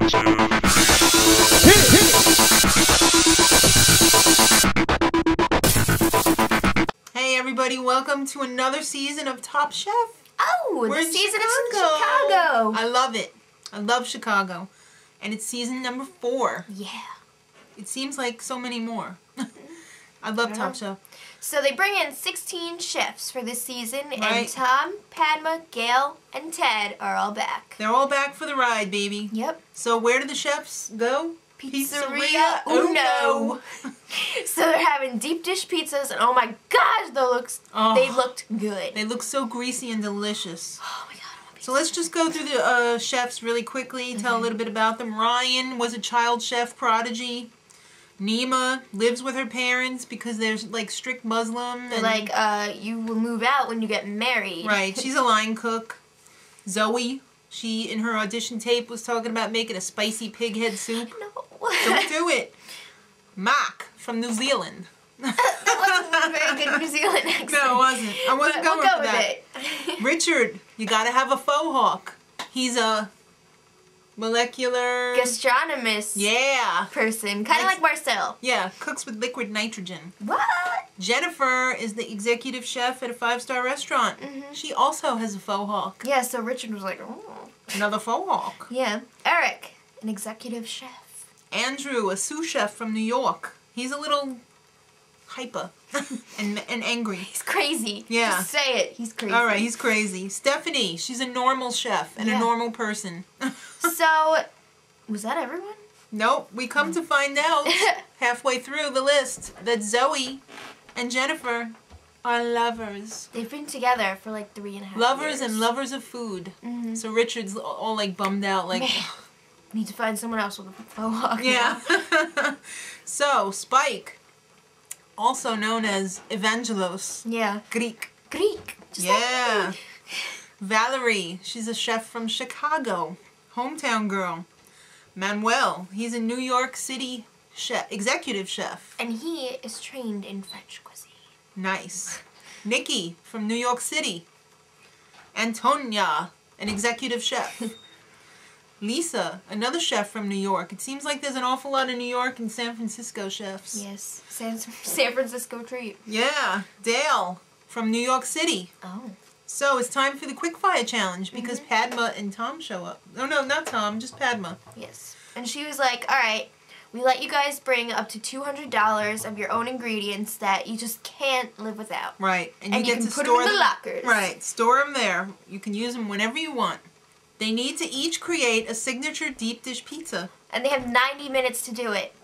Hey everybody, welcome to another season of Top Chef. Oh, We're the in season Chicago. of Chicago. I love it. I love Chicago. And it's season number 4. Yeah. It seems like so many more. I love Top Chef. So they bring in 16 chefs for this season, Right. and Tom, Padma, Gail, and Ted are all back. They're all back for the ride, baby. Yep. So where do the chefs go? Pizzeria Uno. So they're having deep dish pizzas, and oh my gosh, they looked good. They look so greasy and delicious. Oh my god, I want pizza. So let's just go through the chefs really quickly, tell a little bit about them. Ryan was a child chef prodigy. Nimma lives with her parents because they're like strict Muslim. They're like, you will move out when you get married. Right, she's a line cook. Zoe, she in her audition tape was talking about making a spicy pig head soup. No. Don't do it. Mark from New Zealand. That wasn't a very good New Zealand accent. No, it wasn't. I wasn't going we'll go for with that. it. Richard, you gotta have a faux hawk. He's a molecular gastronomist. Yeah. Person. Kind of like Marcel. Yeah, cooks with liquid nitrogen. What? Jennifer is the executive chef at a 5-star restaurant. She also has a faux hawk. Yeah, so Richard was like, oh. Another faux hawk. Yeah. Erik, an executive chef. Andrew, a sous chef from New York. He's a little hyper and angry. He's crazy. Yeah. Just say it. He's crazy. All right, he's crazy. Stephanie, she's a normal chef and a normal person. So, was that everyone? Nope, we come to find out halfway through the list that Zoe and Jennifer are lovers. They've been together for like 3.5 Lovers years. and lovers of food. So Richard's all like bummed out, like... Need to find someone else with a faux hawk. Yeah. So, Spike, also known as Evangelos. Yeah. Greek. Just Yeah. like me. Valerie, she's a chef from Chicago. Hometown girl. Manuel, he's a New York City chef, executive chef. And he is trained in French cuisine. Nice. Nikki from New York City. Antonia, an executive chef. Lisa, another chef from New York. It seems like there's an awful lot of New York and San Francisco chefs. Yes. San Francisco treat. Yeah. Dale from New York City. Oh. So it's time for the Quickfire challenge because Padma and Tom show up. Oh no, not Tom, just Padma. Yes. And she was like, alright, we let you guys bring up to $200 of your own ingredients that you just can't live without. Right. And you get can to put store them in the lockers. Right. Store them there. You can use them whenever you want. They need to each create a signature deep dish pizza. And they have 90 minutes to do it.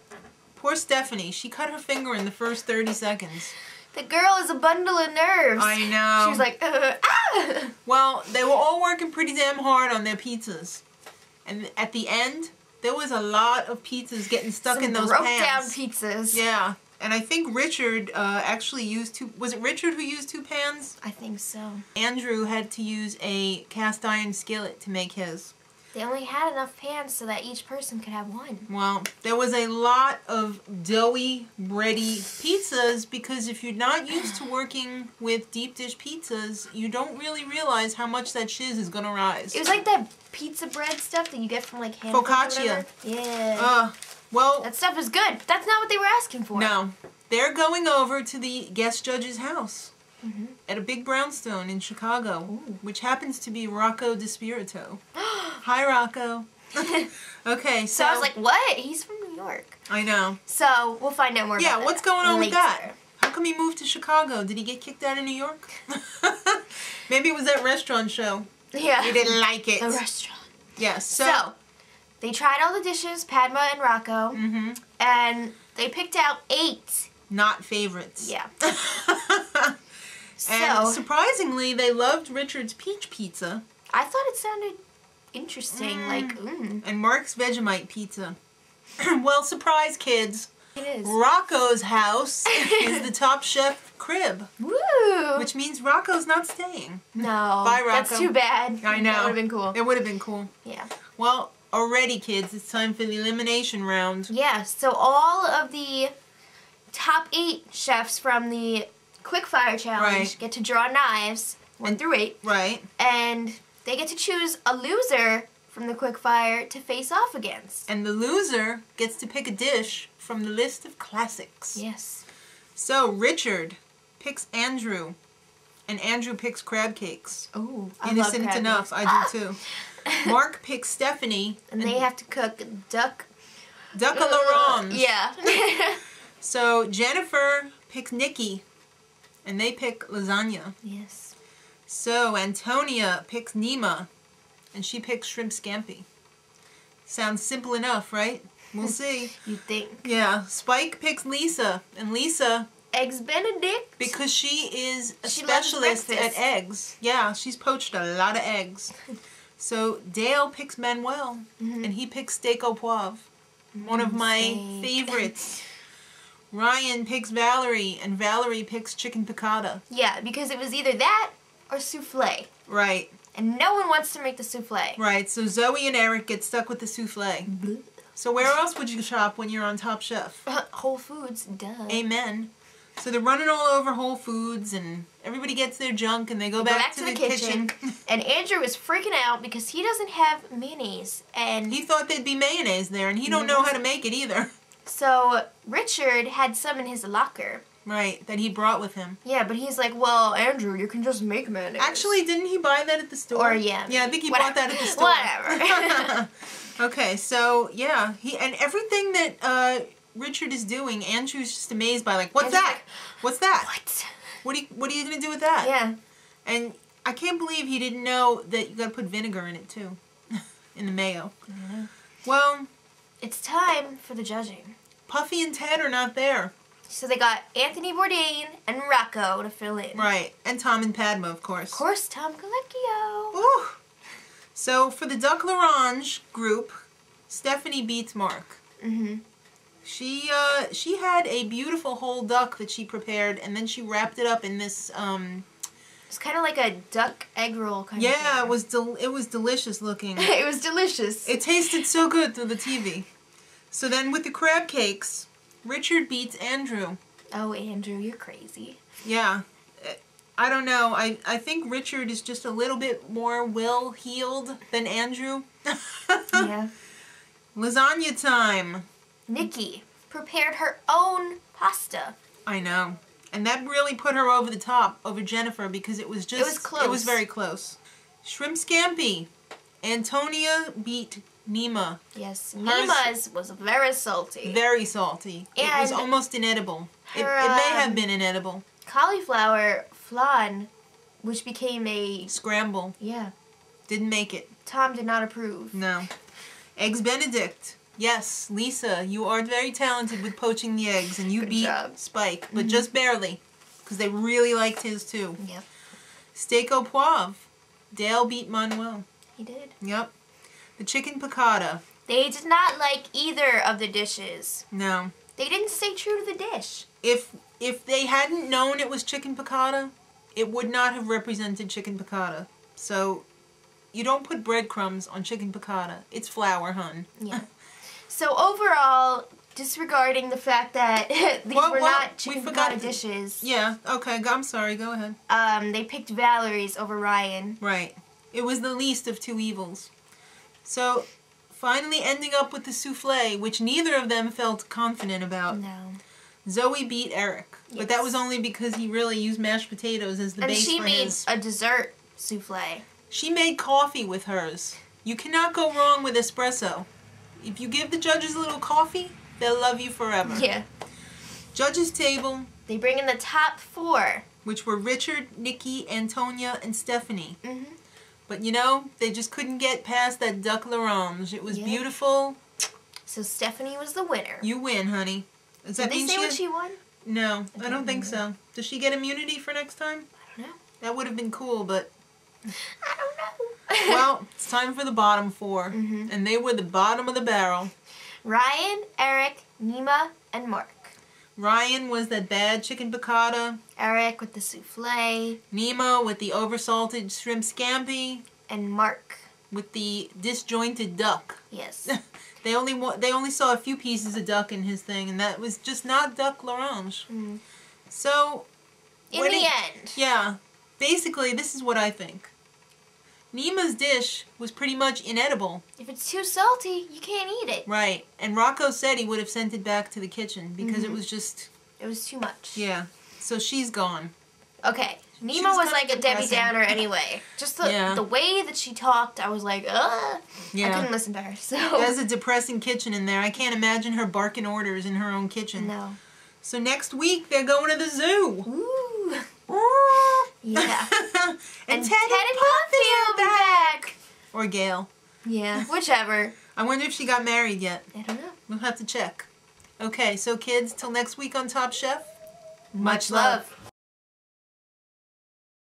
Poor Stephanie. She cut her finger in the first 30 seconds. The girl is a bundle of nerves. I know. She was like, ah! Well, they were all working pretty damn hard on their pizzas. And at the end, there was a lot of pizzas getting stuck in those broke pans. down pizzas. Yeah. And I think Richard actually used 2... Was it Richard who used 2 pans? I think so. Andrew had to use a cast iron skillet to make his. They only had enough pans so that each person could have one. Well, there was a lot of doughy, bready pizzas because if you're not used to working with deep dish pizzas, you don't really realize how much that shiz is going to rise. It was like that pizza bread stuff that you get from like Hamburg. Focaccia. Yeah. Well, that stuff is good, but that's not what they were asking for. No. They're going over to the guest judge's house at a big brownstone in Chicago, which happens to be Rocco Dispirito. Hi, Rocco. Okay, So I was like, what? He's from New York. I know. So we'll find out more about that. Yeah, what's going on with later. that? How come he moved to Chicago? Did he get kicked out of New York? Maybe it was that restaurant show. Yeah. He didn't like it. The restaurant. Yes. So they tried all the dishes, Padma and Rocco, and they picked out 8. Not favorites. Yeah. And So surprisingly, they loved Richard's peach pizza. I thought it sounded interesting, And Mark's Vegemite pizza. Well, surprise, kids. It is. Rocco's house is the Top Chef crib. Woo! Which means Rocco's not staying. No. Bye, Rocco. That's too bad. I know. That would have been cool. It would have been cool. Yeah. Well, already, kids, it's time for the elimination round. Yeah, so all of the top 8 chefs from the Quickfire Challenge get to draw knives, 1 through 8. Right. And they get to choose a loser from the Quickfire to face off against. And the loser gets to pick a dish from the list of classics. Yes. So Richard picks Andrew, and Andrew picks crab cakes. Oh, Innocent love crab enough, cakes. I do too. Mark picks Stephanie. And they have to cook duck à l'orange. Yeah. So Jennifer picks Nikki, and they pick lasagna. Yes. So Antonia picks Nimma, and she picks shrimp scampi. Sounds simple enough, right? We'll see. You think. Yeah. Spike picks Lisa, and Lisa, Eggs Benedict. because she is a She loves specialist at breakfast. eggs. Yeah, she's poached a lot of eggs. So Dale picks Manuel, and he picks steak au poivre. One of my steak. favorites. Ryan picks Valerie, and Valerie picks chicken piccata. Yeah, because it was either that or souffle. Right, And no one wants to make the souffle. right. So Zoe and Erik get stuck with the souffle. So where else would you shop when you're on Top Chef? Whole Foods, duh. Amen. So they're running all over Whole Foods, and everybody gets their junk, and they go back to the kitchen. And Andrew is freaking out because he doesn't have mayonnaise. And He thought there'd be mayonnaise there, and he don't know how to make it either. so Richard had some in his locker. Right, that he brought with him. Yeah, but he's like, well, Andrew, you can just make mayonnaise. Actually, didn't he buy that at the store? Or, yeah. Yeah, I think he Whatever. bought that at the store. Whatever. Okay, so, yeah. And everything that Richard is doing, Andrew's just amazed by, like, what's Andrew's that? like, What's that? what? What are you going to do with that? Yeah. And I can't believe he didn't know that you got to put vinegar in it, too. In the mayo. Yeah. Well, It's time for the judging. Puffy and Ted are not there. So they got Anthony Bourdain and Rocco to fill in. Right. And Tom and Padma, of course. Of course, Tom Colicchio. Ooh. So for the Duck L'Orange group, Stephanie beats Mark. Mm-hmm. She had a beautiful whole duck that she prepared, and then she wrapped it up in this It's kind of like a duck egg roll kind of thing. yeah, it was delicious looking. It was delicious. It tasted so good through the TV. So then with the crab cakes, Richard beats Andrew. Oh, Andrew, you're crazy. Yeah. I don't know. I think Richard is just a little bit more well-heeled than Andrew. Yeah. Lasagna time. Nikki prepared her own pasta. I know. And that really put her over the top, over Jennifer, because it was just... It was close. It was very close. Shrimp scampi. Antonia beat Nimma. Yes, Hers- Nimma's was very salty. Very salty. It was And almost inedible. It her, may have been inedible. Cauliflower flan, which became a... Scramble. Yeah. Didn't make it. Tom did not approve. No. Eggs Benedict. Yes, Lisa, you are very talented with poaching the eggs, and you Good beat job. Spike, but just barely, because they really liked his too. Yep, Steak au poivre. Dale beat Manuel. he did. Yep. The chicken piccata. They did not like either of the dishes. No. They didn't stay true to the dish. If they hadn't known it was chicken piccata, it would not have represented chicken piccata. So, you don't put breadcrumbs on chicken piccata. It's flour, hun. Yeah. So overall, disregarding the fact that these were not chicken piccata dishes, Yeah, okay, I'm sorry, go ahead. they picked Valerie's over Ryan. Right. It was the least of two evils. So, finally ending up with the souffle, which neither of them felt confident about. No. Zoe beat Erik, but that was only because he really used mashed potatoes as the And base she for made his... a dessert souffle. She made coffee with hers. You cannot go wrong with espresso. If you give the judges a little coffee, they'll love you forever. Yeah. Judges table, They bring in the top 4. which were Richard, Nikki, Antonia, and Stephanie. Mm-hmm. But you know, they just couldn't get past that duck l'orange. It was Yeah. beautiful. So Stephanie was the winner. You win, honey. Does that Did they mean say what she won? No, I don't think remember. so. Does she get immunity for next time? I don't know. That would have been cool, but... I don't know. Well, it's time for the bottom 4. Mhm. And they were the bottom of the barrel. Ryan, Erik, Nimma, and Mark. Ryan was that bad chicken piccata. Erik with the souffle. Nimma with the oversalted shrimp scampi. And Mark. With the disjointed duck. Yes. They only saw a few pieces of duck in his thing, and that was just not duck l'orange. Mm. So... In the end. Yeah. Basically, this is what I think. Nimma's dish was pretty much inedible. If it's too salty, you can't eat it. Right. And Rocco said he would have sent it back to the kitchen because it was just... It was too much. Yeah. So she's gone. Okay. Nimma was like a Debbie Downer anyway. Just the way that she talked, I was like, ugh. Yeah. I couldn't listen to her. So there's a depressing kitchen in there. I can't imagine her barking orders in her own kitchen. No. So next week, they're going to the zoo. Ooh. Ooh. Yeah. and Ted and Puffy will be back. Or Gail. Yeah, whichever. I wonder if she got married yet. I don't know. We'll have to check. Okay, so kids, till next week on Top Chef. Much love.